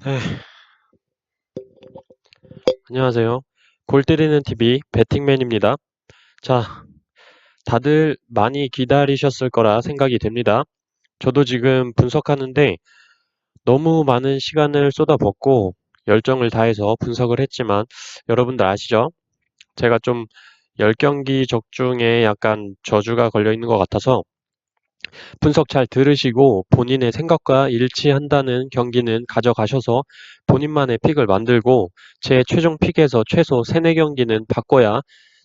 에휴, 안녕하세요. 골 때리는 TV 배팅맨입니다. 자, 다들 많이 기다리셨을 거라 생각이 됩니다. 저도 지금 분석하는데 너무 많은 시간을 쏟아붓고 열정을 다해서 분석을 했지만 여러분들 아시죠? 제가 좀 10경기 적중에 약간 저주가 걸려 있는 것 같아서 분석 잘 들으시고 본인의 생각과 일치한다는 경기는 가져가셔서 본인만의 픽을 만들고 제 최종 픽에서 최소 3, 4경기는 바꿔야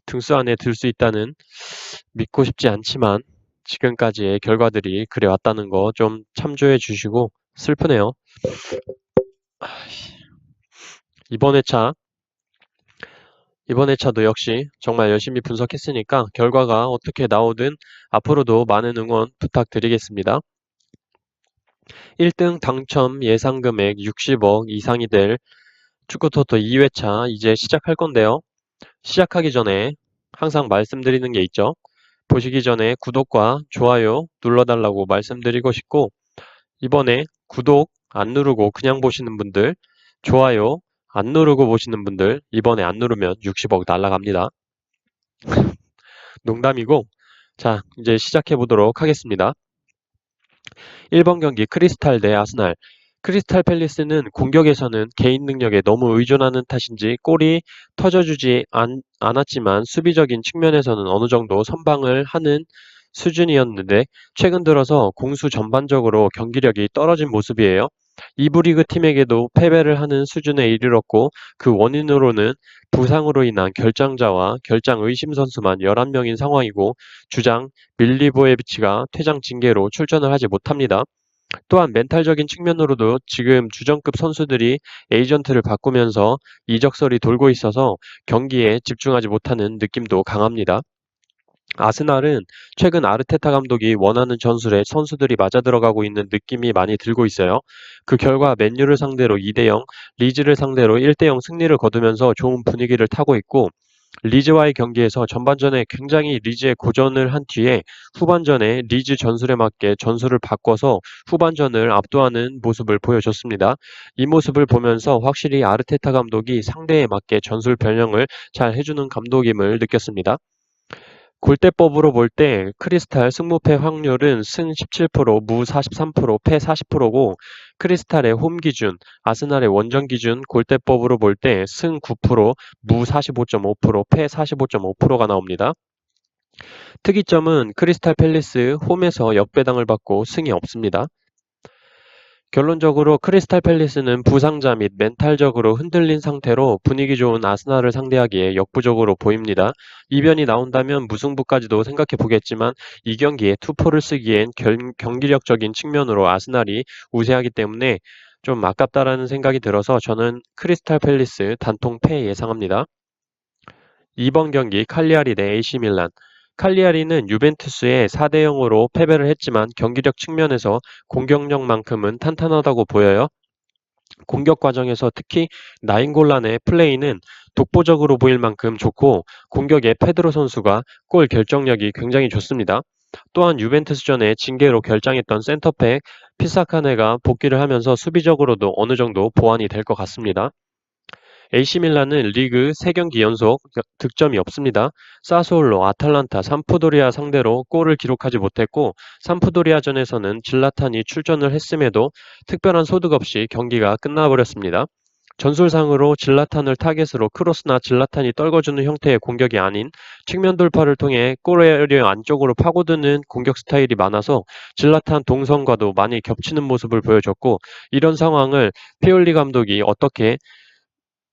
등수 안에 들 수 있다는 믿고 싶지 않지만 지금까지의 결과들이 그래 왔다는 거 좀 참조해 주시고 슬프네요. 이번 회차, 이번 회차도 역시 정말 열심히 분석했으니까 결과가 어떻게 나오든 앞으로도 많은 응원 부탁드리겠습니다. 1등 당첨 예상 금액 60억 이상이 될 축구토토 2회차 이제 시작할 건데요. 시작하기 전에 항상 말씀드리는 게 있죠. 보시기 전에 구독과 좋아요 눌러달라고 말씀드리고 싶고 이번에 구독 안 누르고 그냥 보시는 분들, 좋아요 안 누르고 보시는 분들 이번에 안 누르면 60억 날라갑니다. 농담이고 자 이제 시작해 보도록 하겠습니다. 1번 경기 크리스탈 대 아스날. 크리스탈 팰리스는 공격에서는 개인 능력에 너무 의존하는 탓인지 골이 터져주지 않았지만 수비적인 측면에서는 어느 정도 선방을 하는 수준이었는데 최근 들어서 공수 전반적으로 경기력이 떨어진 모습이에요. 2부 리그 팀에게도 패배를 하는 수준에 이르렀고 그 원인으로는 부상으로 인한 결장자와 결장 의심 선수만 11명인 상황이고 주장 밀리보에비치가 퇴장 징계로 출전을 하지 못합니다. 또한 멘탈적인 측면으로도 지금 주전급 선수들이 에이전트를 바꾸면서 이적설이 돌고 있어서 경기에 집중하지 못하는 느낌도 강합니다. 아스날은 최근 아르테타 감독이 원하는 전술에 선수들이 맞아들어가고 있는 느낌이 많이 들고 있어요. 그 결과 맨유를 상대로 2대0, 리즈를 상대로 1대0 승리를 거두면서 좋은 분위기를 타고 있고 리즈와의 경기에서 전반전에 굉장히 리즈에 고전을 한 뒤에 후반전에 리즈 전술에 맞게 전술을 바꿔서 후반전을 압도하는 모습을 보여줬습니다. 이 모습을 보면서 확실히 아르테타 감독이 상대에 맞게 전술 변형을 잘 해주는 감독임을 느꼈습니다. 골대법으로 볼 때 크리스탈 승무패 확률은 승 17%, 무 43%, 패 40%고 크리스탈의 홈 기준, 아스날의 원정 기준 골대법으로 볼 때 승 9%, 무 45.5%, 패 45.5%가 나옵니다. 특이점은 크리스탈 팰리스 홈에서 역배당을 받고 승이 없습니다. 결론적으로 크리스탈 팰리스는 부상자 및 멘탈적으로 흔들린 상태로 분위기 좋은 아스날을 상대하기에 역부족으로 보입니다. 이변이 나온다면 무승부까지도 생각해 보겠지만 이 경기에 투포를 쓰기엔 경기력적인 측면으로 아스날이 우세하기 때문에 좀 아깝다라는 생각이 들어서 저는 크리스탈 팰리스 단통 패 예상합니다. 2번 경기 칼리아리 대 AC 밀란. 칼리아리는 유벤투스에 4대0으로 패배를 했지만 경기력 측면에서 공격력만큼은 탄탄하다고 보여요. 공격 과정에서 특히 나인골란의 플레이는 독보적으로 보일 만큼 좋고 공격에 페드로 선수가 골 결정력이 굉장히 좋습니다. 또한 유벤투스전에 징계로 결장했던 센터백 피사카네가 복귀를 하면서 수비적으로도 어느 정도 보완이 될 것 같습니다. AC밀란은 리그 3경기 연속 득점이 없습니다. 사스올로, 아탈란타, 삼프도리아 상대로 골을 기록하지 못했고 삼프도리아전에서는 질라탄이 출전을 했음에도 특별한 소득 없이 경기가 끝나버렸습니다. 전술상으로 질라탄을 타겟으로 크로스나 질라탄이 떨궈주는 형태의 공격이 아닌 측면 돌파를 통해 골에리어 안쪽으로 파고드는 공격 스타일이 많아서 질라탄 동선과도 많이 겹치는 모습을 보여줬고 이런 상황을 피올리 감독이 어떻게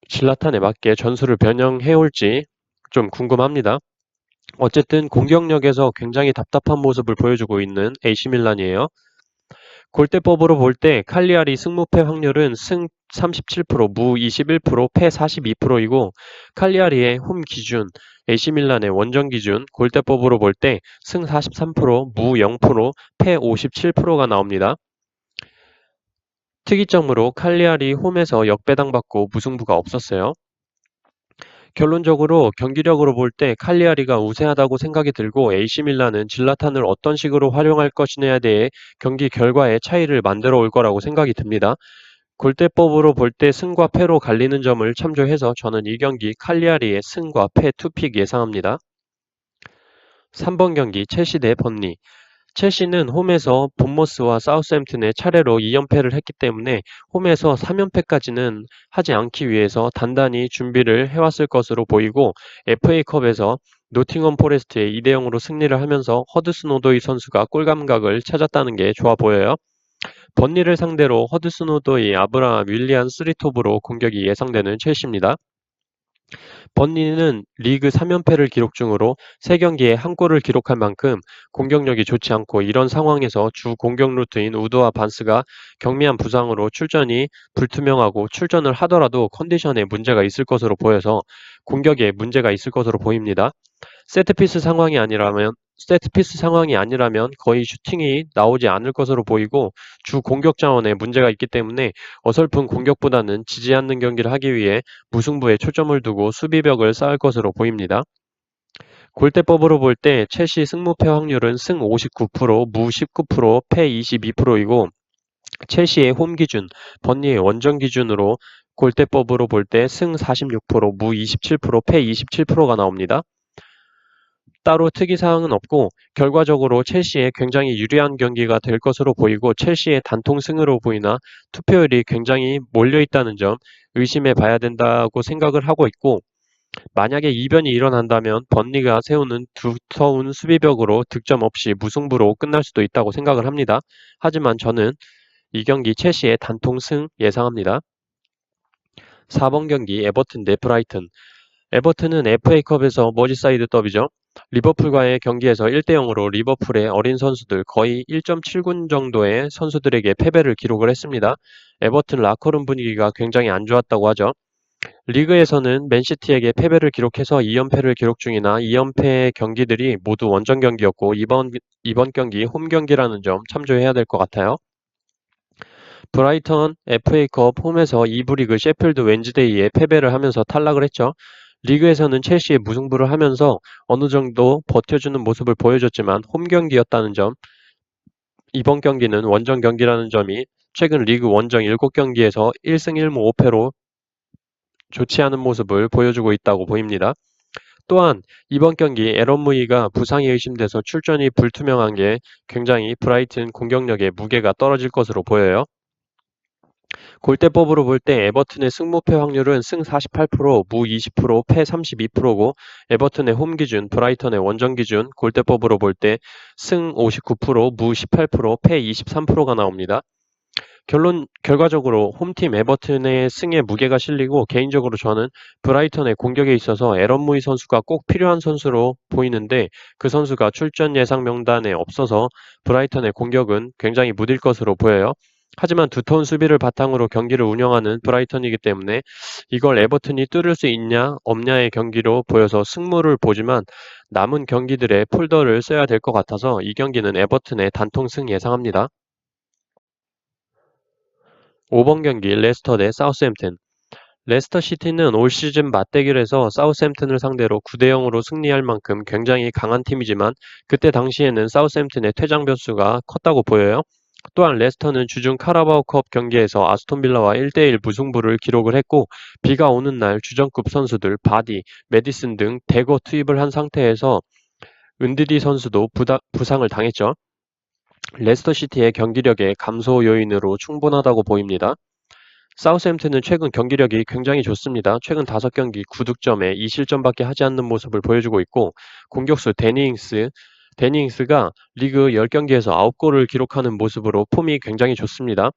질라탄에 맞게 전술을 변형해 올지 좀 궁금합니다. 어쨌든 공격력에서 굉장히 답답한 모습을 보여주고 있는 AC밀란이에요. 골대법으로 볼 때 칼리아리 승무패 확률은 승 37%, 무 21%, 패 42%이고 칼리아리의 홈 기준, AC밀란의 원정 기준 골대법으로 볼 때 승 43%, 무 0%, 패 57%가 나옵니다. 특이점으로 칼리아리 홈에서 역배당받고 무승부가 없었어요. 결론적으로 경기력으로 볼 때 칼리아리가 우세하다고 생각이 들고 AC밀란은 질라탄을 어떤 식으로 활용할 것이냐에 대해 경기 결과에 차이를 만들어 올 거라고 생각이 듭니다. 골대법으로 볼 때 승과 패로 갈리는 점을 참조해서 저는 이 경기 칼리아리의 승과 패 투픽 예상합니다. 3번 경기 첼시 대 번리. 첼시는 홈에서 본머스와 사우스햄튼에 차례로 2연패를 했기 때문에 홈에서 3연패까지는 하지 않기 위해서 단단히 준비를 해왔을 것으로 보이고 FA컵에서 노팅엄 포레스트에 2대 0으로 승리를 하면서 허드슨 오도이 선수가 골 감각을 찾았다는 게 좋아 보여요. 번리를 상대로 허드슨 오도이, 아브라함, 윌리안 스리톱으로 공격이 예상되는 첼시입니다. 번리는 리그 3연패를 기록 중으로 3경기에 한 골을 기록할 만큼 공격력이 좋지 않고 이런 상황에서 주 공격 루트인 우드와 반스가 경미한 부상으로 출전이 불투명하고 출전을 하더라도 컨디션에 문제가 있을 것으로 보여서 공격에 문제가 있을 것으로 보입니다. 세트피스 상황이 아니라면 거의 슈팅이 나오지 않을 것으로 보이고 주 공격 자원에 문제가 있기 때문에 어설픈 공격보다는 지지 않는 경기를 하기 위해 무승부에 초점을 두고 수비벽을 쌓을 것으로 보입니다. 골대법으로 볼 때 첼시 승무패 확률은 승 59%, 무 19%, 패 22%이고 첼시의 홈 기준, 번리의 원정 기준으로 골대법으로 볼 때 승 46%, 무 27%, 패 27%가 나옵니다. 따로 특이사항은 없고 결과적으로 첼시에 굉장히 유리한 경기가 될 것으로 보이고 첼시의 단통승으로 보이나 투표율이 굉장히 몰려있다는 점 의심해 봐야 된다고 생각을 하고 있고 만약에 이변이 일어난다면 번리가 세우는 두터운 수비벽으로 득점 없이 무승부로 끝날 수도 있다고 생각을 합니다. 하지만 저는 이 경기 첼시의 단통승 예상합니다. 4번 경기 에버튼 대 브라이튼. 에버튼은 FA컵에서 머지사이드 더비죠. 리버풀과의 경기에서 1대 0으로 리버풀의 어린 선수들 거의 1.7군 정도의 선수들에게 패배를 기록을 했습니다. 에버튼 라커룸 분위기가 굉장히 안 좋았다고 하죠. 리그에서는 맨시티에게 패배를 기록해서 2연패를 기록 중이나 2연패 경기들이 모두 원정 경기였고 이번 경기 홈 경기라는 점 참조해야 될 것 같아요. 브라이턴 FA컵 홈에서 2부 리그 셰필드 웬즈데이에 패배를 하면서 탈락을 했죠. 리그에서는 첼시에 무승부를 하면서 어느 정도 버텨주는 모습을 보여줬지만 홈 경기였다는 점, 이번 경기는 원정 경기라는 점이 최근 리그 원정 7경기에서 1승 1무 5패로 좋지 않은 모습을 보여주고 있다고 보입니다. 또한 이번 경기 에런 무이가 부상이 의심돼서 출전이 불투명한 게 굉장히 브라이튼 공격력에 무게가 떨어질 것으로 보여요. 골대법으로 볼 때 에버튼의 승무패 확률은 승 48%, 무 20%, 패 32%고 에버튼의 홈 기준, 브라이턴의 원정 기준, 골대법으로 볼 때 승 59%, 무 18%, 패 23%가 나옵니다. 결과적으로 홈팀 에버튼의 승에 무게가 실리고 개인적으로 저는 브라이턴의 공격에 있어서 에런 무이 선수가 꼭 필요한 선수로 보이는데 그 선수가 출전 예상 명단에 없어서 브라이턴의 공격은 굉장히 무딜 것으로 보여요. 하지만 두터운 수비를 바탕으로 경기를 운영하는 브라이턴이기 때문에 이걸 에버튼이 뚫을 수 있냐 없냐의 경기로 보여서 승무를 보지만 남은 경기들의 폴더를 써야 될 것 같아서 이 경기는 에버튼의 단통승 예상합니다. 5번 경기 레스터 대 사우스햄튼. 레스터 시티는 올 시즌 맞대결에서 사우스햄튼을 상대로 9대 0으로 승리할 만큼 굉장히 강한 팀이지만 그때 당시에는 사우스햄튼의 퇴장 변수가 컸다고 보여요. 또한 레스터는 주중 카라바오컵 경기에서 아스톤 빌라와 1대1 무승부를 기록을 했고 비가 오는 날 주전급 선수들 바디, 메디슨 등 대거 투입을 한 상태에서 은드리 선수도 부상을 당했죠. 레스터 시티의 경기력의 감소 요인으로 충분하다고 보입니다. 사우스햄튼은 최근 경기력이 굉장히 좋습니다. 최근 5경기 9득점에 2실점밖에 하지 않는 모습을 보여주고 있고 공격수 데니잉스가 리그 10경기에서 9골을 기록하는 모습으로 폼이 굉장히 좋습니다.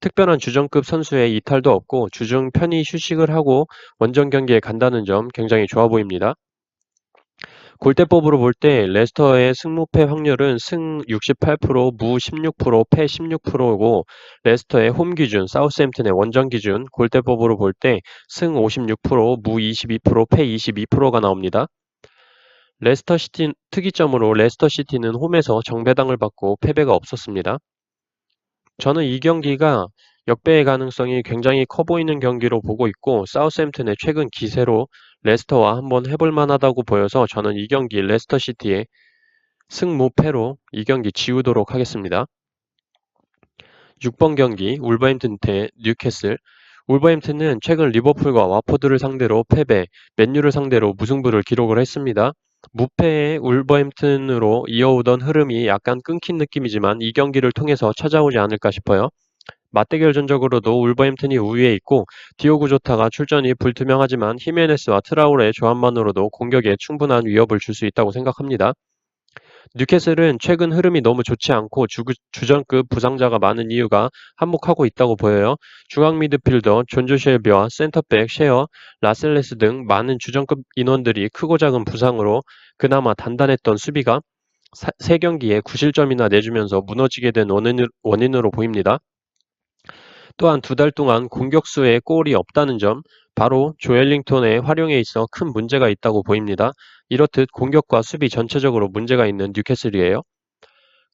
특별한 주전급 선수의 이탈도 없고 주중 편히 휴식을 하고 원정 경기에 간다는 점 굉장히 좋아 보입니다. 골대법으로 볼 때 레스터의 승무패 확률은 승 68%, 무 16%, 패 16%고 레스터의 홈 기준, 사우스햄튼의 원정 기준, 골대법으로 볼 때 승 56%, 무 22%, 패 22%가 나옵니다. 레스터시티 특이점으로 레스터시티는 홈에서 정배당을 받고 패배가 없었습니다. 저는 이 경기가 역배의 가능성이 굉장히 커 보이는 경기로 보고 있고 사우스햄튼의 최근 기세로 레스터와 한번 해볼 만하다고 보여서 저는 이 경기 레스터시티의 승무패로 이 경기 지우도록 하겠습니다. 6번 경기 울버햄튼 대 뉴캐슬. 울버햄튼은 최근 리버풀과 와포드를 상대로 패배, 맨유를 상대로 무승부를 기록을 했습니다. 무패의 울버햄튼으로 이어오던 흐름이 약간 끊긴 느낌이지만 이 경기를 통해서 찾아오지 않을까 싶어요. 맞대결 전적으로도 울버햄튼이 우위에 있고 디오구 조타가 출전이 불투명하지만 히메네스와 트라우레의 조합만으로도 공격에 충분한 위협을 줄 수 있다고 생각합니다. 뉴캐슬은 최근 흐름이 너무 좋지 않고 주전급 부상자가 많은 이유가 한몫하고 있다고 보여요. 중앙 미드필더 존조 쉘비와 센터백 셰어, 라셀레스 등 많은 주전급 인원들이 크고 작은 부상으로 그나마 단단했던 수비가 3경기에 9실점이나 내주면서 무너지게 된 원인으로 보입니다. 또한 2달 동안 공격수에 골이 없다는 점, 바로 조엘링턴의 활용에 있어 큰 문제가 있다고 보입니다. 이렇듯 공격과 수비 전체적으로 문제가 있는 뉴캐슬이에요.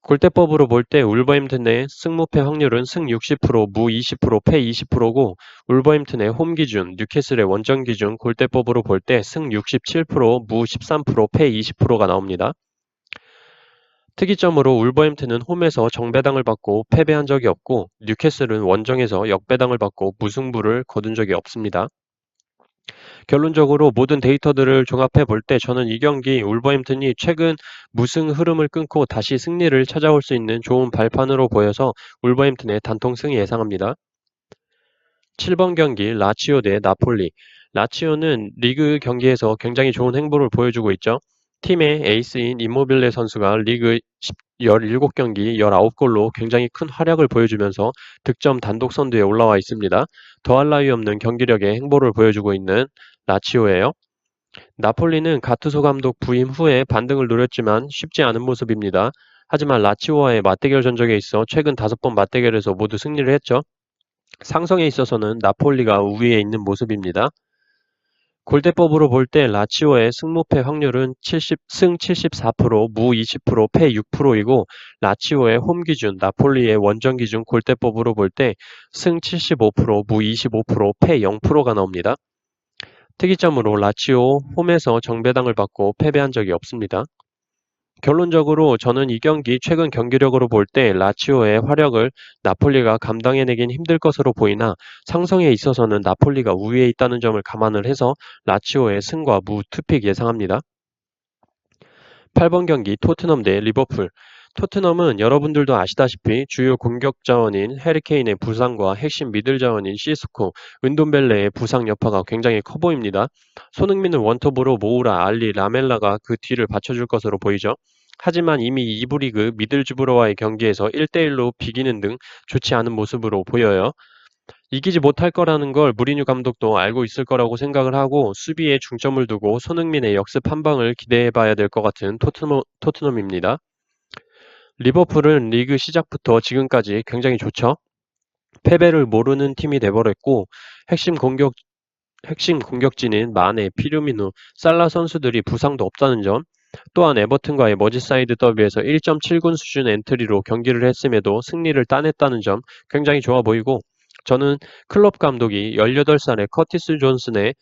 골대법으로 볼 때 울버햄튼의 승무패 확률은 승 60%, 무 20%, 패 20%고 울버햄튼의 홈 기준, 뉴캐슬의 원정 기준 골대법으로 볼 때 승 67%, 무 13%, 패 20%가 나옵니다. 특이점으로 울버햄튼은 홈에서 정배당을 받고 패배한 적이 없고 뉴캐슬은 원정에서 역배당을 받고 무승부를 거둔 적이 없습니다. 결론적으로 모든 데이터들을 종합해 볼 때 저는 이 경기 울버햄튼이 최근 무승 흐름을 끊고 다시 승리를 찾아올 수 있는 좋은 발판으로 보여서 울버햄튼의 단통 승이 예상합니다. 7번 경기 라치오 대 나폴리. 라치오는 리그 경기에서 굉장히 좋은 행보를 보여주고 있죠. 팀의 에이스인 임모빌레 선수가 리그 17경기 19골로 굉장히 큰 활약을 보여주면서 득점 단독 선두에 올라와 있습니다. 더할 나위 없는 경기력의 행보를 보여주고 있는 라치오예요. 나폴리는 가투소 감독 부임 후에 반등을 노렸지만 쉽지 않은 모습입니다. 하지만 라치오와의 맞대결 전적에 있어 최근 5번 맞대결에서 모두 승리를 했죠. 상성에 있어서는 나폴리가 우위에 있는 모습입니다. 골대법으로 볼 때 라치오의 승무패 확률은 승 74%, 무 20%, 패 6%이고 라치오의 홈 기준, 나폴리의 원정 기준 골대법으로 볼 때 승 75%, 무 25%, 패 0%가 나옵니다. 특이점으로 라치오 홈에서 정배당을 받고 패배한 적이 없습니다. 결론적으로 저는 이 경기 최근 경기력으로 볼 때 라치오의 화력을 나폴리가 감당해내긴 힘들 것으로 보이나 상성에 있어서는 나폴리가 우위에 있다는 점을 감안을 해서 라치오의 승과 무 투픽 예상합니다. 8번 경기 토트넘 대 리버풀. 토트넘은 여러분들도 아시다시피 주요 공격 자원인 해리케인의 부상과 핵심 미들 자원인 시스코, 은돔벨레의 부상 여파가 굉장히 커 보입니다. 손흥민은 원톱으로 모우라, 알리, 라멜라가 그 뒤를 받쳐줄 것으로 보이죠. 하지만 이미 2부 리그 미들즈브로와의 경기에서 1대1로 비기는 등 좋지 않은 모습으로 보여요. 이기지 못할 거라는 걸 무리뉴 감독도 알고 있을 거라고 생각을 하고 수비에 중점을 두고 손흥민의 역습 한 방을 기대해 봐야 될 것 같은 토트넘입니다. 리버풀은 리그 시작부터 지금까지 굉장히 좋죠. 패배를 모르는 팀이 돼버렸고 핵심 공격진인 마네, 피르미누, 살라 선수들이 부상도 없다는 점, 또한 에버튼과의 머지사이드 더비에서 1.7군 수준 엔트리로 경기를 했음에도 승리를 따냈다는 점 굉장히 좋아 보이고 저는 클럽 감독이 18살의 커티스 존슨의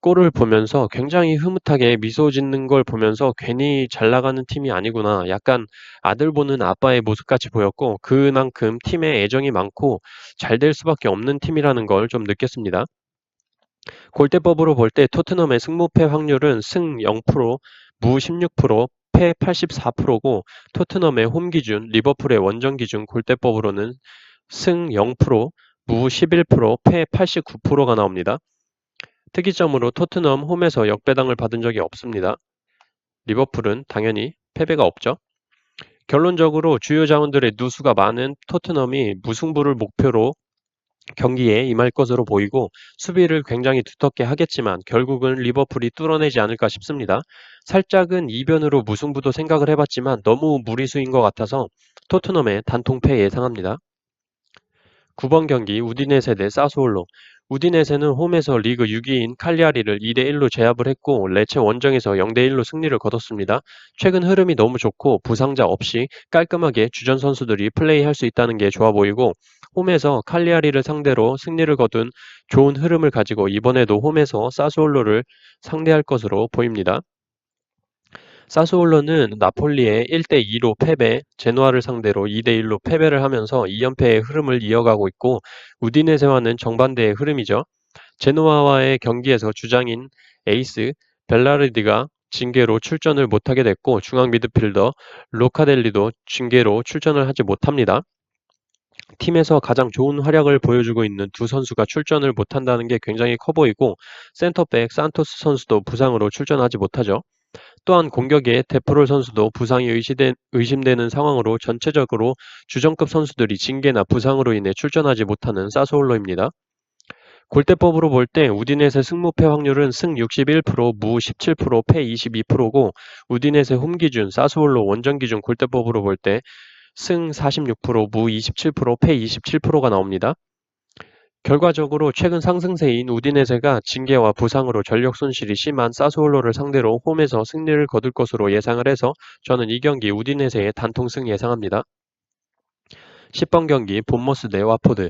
골을 보면서 굉장히 흐뭇하게 미소 짓는 걸 보면서 괜히 잘 나가는 팀이 아니구나. 약간 아들 보는 아빠의 모습같이 보였고 그만큼 팀에 애정이 많고 잘 될 수밖에 없는 팀이라는 걸 좀 느꼈습니다. 골대법으로 볼 때 토트넘의 승무패 확률은 승 0%, 무 16%, 패 84%고 토트넘의 홈 기준, 리버풀의 원정 기준 골대법으로는 승 0%, 무 11%, 패 89%가 나옵니다. 특이점으로 토트넘 홈에서 역배당을 받은 적이 없습니다. 리버풀은 당연히 패배가 없죠. 결론적으로 주요 자원들의 누수가 많은 토트넘이 무승부를 목표로 경기에 임할 것으로 보이고 수비를 굉장히 두텁게 하겠지만 결국은 리버풀이 뚫어내지 않을까 싶습니다. 살짝은 이변으로 무승부도 생각을 해봤지만 너무 무리수인 것 같아서 토트넘의 단통패 예상합니다. 9번 경기 우디네세 대 사스올로. 우디네세는 홈에서 리그 6위인 칼리아리를 2대1로 제압을 했고 레체 원정에서 0대1로 승리를 거뒀습니다. 최근 흐름이 너무 좋고 부상자 없이 깔끔하게 주전 선수들이 플레이할 수 있다는 게 좋아 보이고 홈에서 칼리아리를 상대로 승리를 거둔 좋은 흐름을 가지고 이번에도 홈에서 사스올로를 상대할 것으로 보입니다. 사스올로는 나폴리에 1대2로 패배, 제노아를 상대로 2대1로 패배를 하면서 2연패의 흐름을 이어가고 있고 우디네세와는 정반대의 흐름이죠. 제노아와의 경기에서 주장인 에이스 벨라르디가 징계로 출전을 못하게 됐고 중앙 미드필더 로카델리도 징계로 출전을 하지 못합니다. 팀에서 가장 좋은 활약을 보여주고 있는 두 선수가 출전을 못한다는 게 굉장히 커 보이고 센터백 산토스 선수도 부상으로 출전하지 못하죠. 또한 공격에 데프롤 선수도 부상이 의심되는 상황으로 전체적으로 주전급 선수들이 징계나 부상으로 인해 출전하지 못하는 사스올로입니다. 골대법으로 볼 때 우디네세 승무패 확률은 승 61%, 무 17%, 패 22%고 우디네세 홈 기준, 사스올로 원정 기준 골대법으로 볼 때 승 46%, 무 27%, 패 27%가 나옵니다. 결과적으로 최근 상승세인 우디네세가 징계와 부상으로 전력 손실이 심한 사스올로를 상대로 홈에서 승리를 거둘 것으로 예상을 해서 저는 이 경기 우디네세의 단통승 예상합니다. 10번 경기 본머스 대 와포드.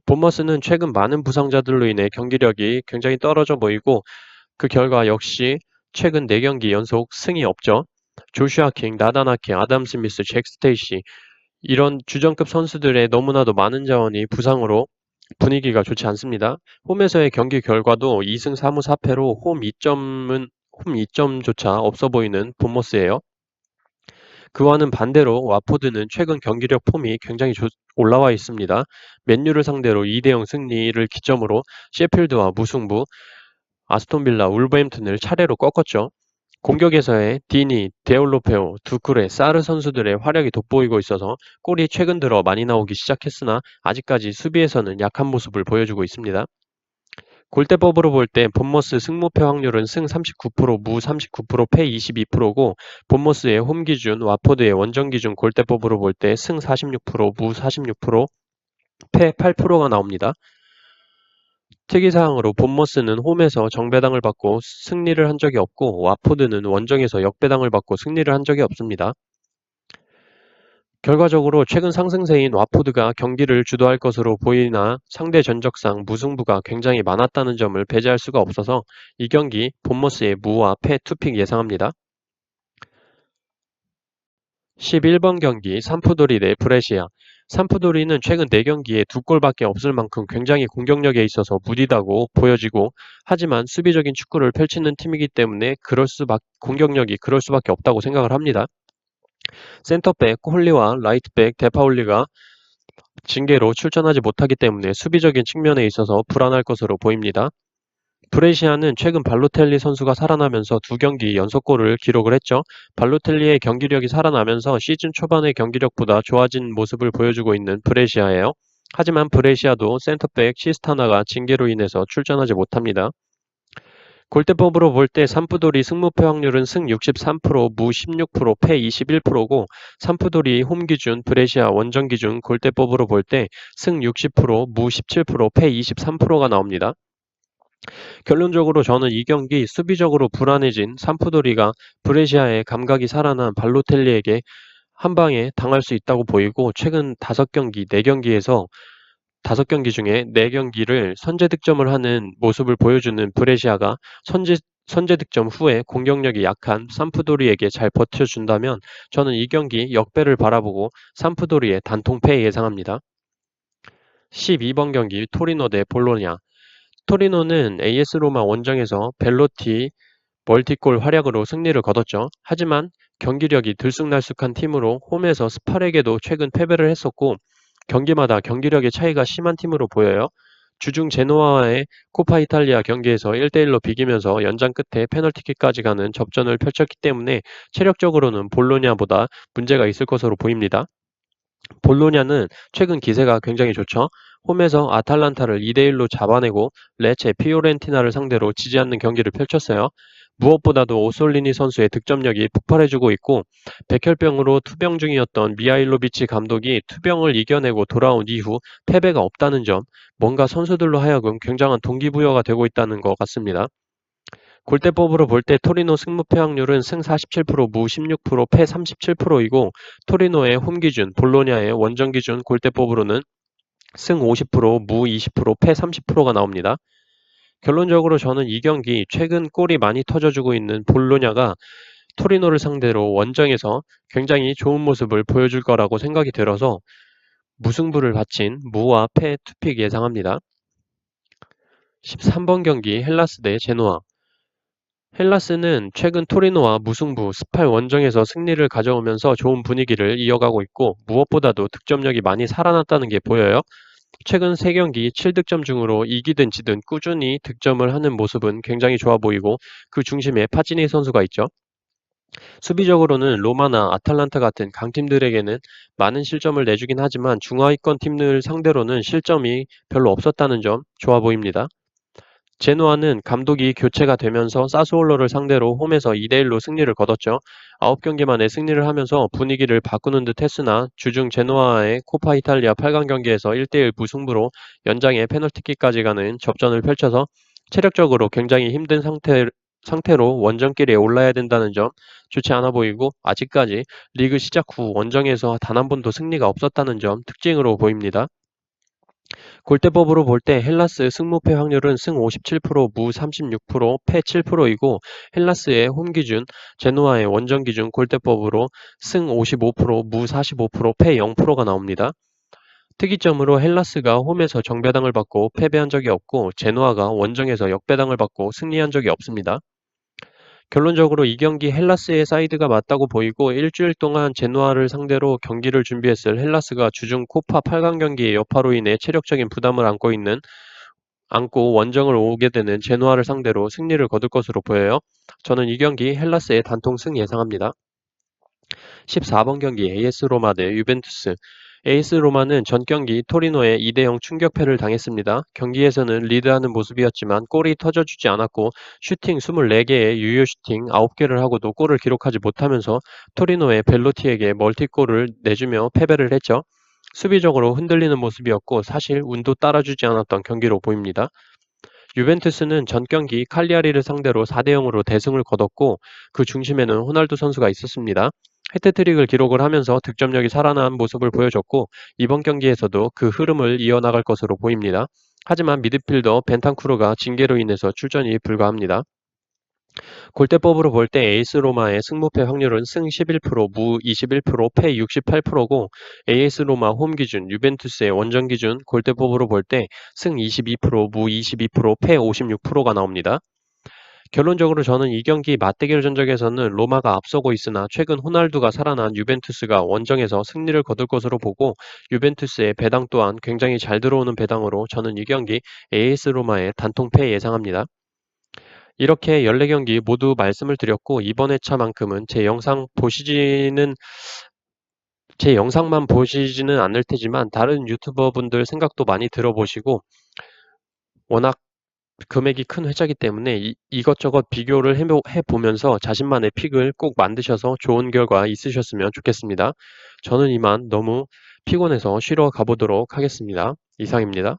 본머스는 최근 많은 부상자들로 인해 경기력이 굉장히 떨어져 보이고 그 결과 역시 최근 4경기 연속 승이 없죠. 조슈아 킹, 나단 아케, 아담 스미스, 잭 스테이시 이런 주전급 선수들의 너무나도 많은 자원이 부상으로 분위기가 좋지 않습니다. 홈에서의 경기 결과도 2승 3무 4패로 홈 2점조차 없어 보이는 본머스예요. 그와는 반대로 와포드는 최근 경기력 폼이 굉장히 올라와 있습니다. 맨유를 상대로 2대0 승리를 기점으로 셰필드와 무승부, 아스톤빌라, 울버햄튼을 차례로 꺾었죠. 공격에서의 디니, 데올로페오, 두쿠레, 사르 선수들의 활약이 돋보이고 있어서 골이 최근 들어 많이 나오기 시작했으나 아직까지 수비에서는 약한 모습을 보여주고 있습니다. 골대법으로 볼 때 본머스 승무패 확률은 승 39%, 무 39%, 패 22%고 본머스의 홈 기준, 와포드의 원정 기준 골대법으로 볼 때 승 46%, 무 46%, 패 8%가 나옵니다. 특이사항으로 본머스는 홈에서 정배당을 받고 승리를 한 적이 없고 와포드는 원정에서 역배당을 받고 승리를 한 적이 없습니다. 결과적으로 최근 상승세인 와포드가 경기를 주도할 것으로 보이나 상대 전적상 무승부가 굉장히 많았다는 점을 배제할 수가 없어서 이 경기 본머스의 무와 패 투픽 예상합니다. 11번 경기 삼푸도리 대 브레시아. 삼푸도리는 최근 4경기에 2골밖에 없을 만큼 굉장히 공격력에 있어서 무디다고 보여지고 하지만 수비적인 축구를 펼치는 팀이기 때문에 공격력이 그럴 수밖에 없다고 생각을 합니다. 센터백 홀리와 라이트백 데파울리가 징계로 출전하지 못하기 때문에 수비적인 측면에 있어서 불안할 것으로 보입니다. 브레시아는 최근 발로텔리 선수가 살아나면서 2경기 연속골을 기록을 했죠. 발로텔리의 경기력이 살아나면서 시즌 초반의 경기력보다 좋아진 모습을 보여주고 있는 브레시아예요. 하지만 브레시아도 센터백 시스타나가 징계로 인해서 출전하지 못합니다. 골대법으로 볼 때 삼푸돌이 승무패 확률은 승 63%, 무 16%, 패 21%고 삼푸돌이 홈 기준, 브레시아 원정 기준 골대법으로 볼 때 승 60%, 무 17%, 패 23%가 나옵니다. 결론적으로 저는 이 경기 수비적으로 불안해진 삼푸도리가 브레시아의 감각이 살아난 발로텔리에게 한 방에 당할 수 있다고 보이고 최근 5경기, 4경기에서 5경기 중에 4경기를 선제 득점을 하는 모습을 보여주는 브레시아가 선제 득점 후에 공격력이 약한 삼푸도리에게 잘 버텨준다면 저는 이 경기 역배를 바라보고 삼푸도리의 단통패 예상합니다. 12번 경기 토리노 대 볼로냐. 토리노는 AS 로마 원정에서 벨로티 멀티골 활약으로 승리를 거뒀죠. 하지만 경기력이 들쑥날쑥한 팀으로 홈에서 스팔에게도 최근 패배를 했었고 경기마다 경기력의 차이가 심한 팀으로 보여요. 주중 제노아와의 코파 이탈리아 경기에서 1대1로 비기면서 연장 끝에 페널티킥까지 가는 접전을 펼쳤기 때문에 체력적으로는 볼로냐보다 문제가 있을 것으로 보입니다. 볼로냐는 최근 기세가 굉장히 좋죠. 홈에서 아탈란타를 2대1로 잡아내고 레체 피오렌티나를 상대로 지지 않는 경기를 펼쳤어요. 무엇보다도 오솔리니 선수의 득점력이 폭발해주고 있고 백혈병으로 투병 중이었던 미하일로비치 감독이 투병을 이겨내고 돌아온 이후 패배가 없다는 점, 뭔가 선수들로 하여금 굉장한 동기부여가 되고 있다는 것 같습니다. 골대법으로 볼 때 토리노 승무패 확률은 승 47%, 무 16%, 패 37%이고 토리노의 홈 기준, 볼로냐의 원정 기준 골대법으로는 승 50%, 무 20%, 패 30%가 나옵니다. 결론적으로 저는 이 경기 최근 골이 많이 터져주고 있는 볼로냐가 토리노를 상대로 원정에서 굉장히 좋은 모습을 보여줄 거라고 생각이 들어서 무승부를 바친 무와 패 투픽 예상합니다. 13번 경기 헬라스 대 제노아. 헬라스는 최근 토리노와 무승부 스팔 원정에서 승리를 가져오면서 좋은 분위기를 이어가고 있고 무엇보다도 득점력이 많이 살아났다는 게 보여요. 최근 3경기 7득점 중으로 이기든 지든 꾸준히 득점을 하는 모습은 굉장히 좋아 보이고 그 중심에 파치니 선수가 있죠. 수비적으로는 로마나 아탈란타 같은 강팀들에게는 많은 실점을 내주긴 하지만 중하위권 팀들 상대로는 실점이 별로 없었다는 점 좋아 보입니다. 제노아는 감독이 교체가 되면서 사스올로를 상대로 홈에서 2대1로 승리를 거뒀죠. 9경기 만에 승리를 하면서 분위기를 바꾸는 듯 했으나 주중 제노아의 코파 이탈리아 8강 경기에서 1대1 무승부로 연장에 페널티킥까지 가는 접전을 펼쳐서 체력적으로 굉장히 힘든 상태로 원정길에 올라야 된다는 점 좋지 않아 보이고 아직까지 리그 시작 후 원정에서 단 한 번도 승리가 없었다는 점 특징으로 보입니다. 골대법으로 볼 때 헬라스 승무패 확률은 승 57%, 무 36%, 패 7%이고 헬라스의 홈 기준, 제노아의 원정 기준 골대법으로 승 55%, 무 45%, 패 0%가 나옵니다. 특이점으로 헬라스가 홈에서 정배당을 받고 패배한 적이 없고 제노아가 원정에서 역배당을 받고 승리한 적이 없습니다. 결론적으로 이 경기 헬라스의 사이드가 맞다고 보이고 일주일 동안 제노아를 상대로 경기를 준비했을 헬라스가 주중 코파 8강 경기의 여파로 인해 체력적인 부담을 안고 원정을 오게 되는 제노아를 상대로 승리를 거둘 것으로 보여요. 저는 이 경기 헬라스의 단통 승 예상합니다. 14번 경기 AS 로마 대 유벤투스. AS 로마는 전 경기 토리노에 2대0 충격패를 당했습니다. 경기에서는 리드하는 모습이었지만 골이 터져주지 않았고 슈팅 24개의 유효 슈팅 9개를 하고도 골을 기록하지 못하면서 토리노의 벨로티에게 멀티골을 내주며 패배를 했죠. 수비적으로 흔들리는 모습이었고 사실 운도 따라주지 않았던 경기로 보입니다. 유벤투스는 전 경기 칼리아리를 상대로 4대0으로 대승을 거뒀고 그 중심에는 호날두 선수가 있었습니다. 해트트릭을 기록을 하면서 득점력이 살아난 모습을 보여줬고 이번 경기에서도 그 흐름을 이어나갈 것으로 보입니다. 하지만 미드필더 벤탄쿠르가 징계로 인해서 출전이 불가합니다. 골대법으로 볼 때 에이스 로마의 승무패 확률은 승 11%, 무 21%, 패 68%고 AS 로마 홈 기준, 유벤투스의 원정 기준 골대법으로 볼 때 승 22%, 무 22%, 패 56%가 나옵니다. 결론적으로 저는 이 경기 맞대결 전적에서는 로마가 앞서고 있으나 최근 호날두가 살아난 유벤투스가 원정에서 승리를 거둘 것으로 보고 유벤투스의 배당 또한 굉장히 잘 들어오는 배당으로 저는 이 경기 AS 로마의 단통패 예상합니다. 이렇게 14경기 모두 말씀을 드렸고 이번 회차만큼은 제 영상만 보시지는 않을 테지만 다른 유튜버분들 생각도 많이 들어보시고 워낙 금액이 큰 회차이기 때문에 이것저것 비교를 해보면서 자신만의 픽을 꼭 만드셔서 좋은 결과 있으셨으면 좋겠습니다. 저는 이만 너무 피곤해서 쉬러 가보도록 하겠습니다. 이상입니다.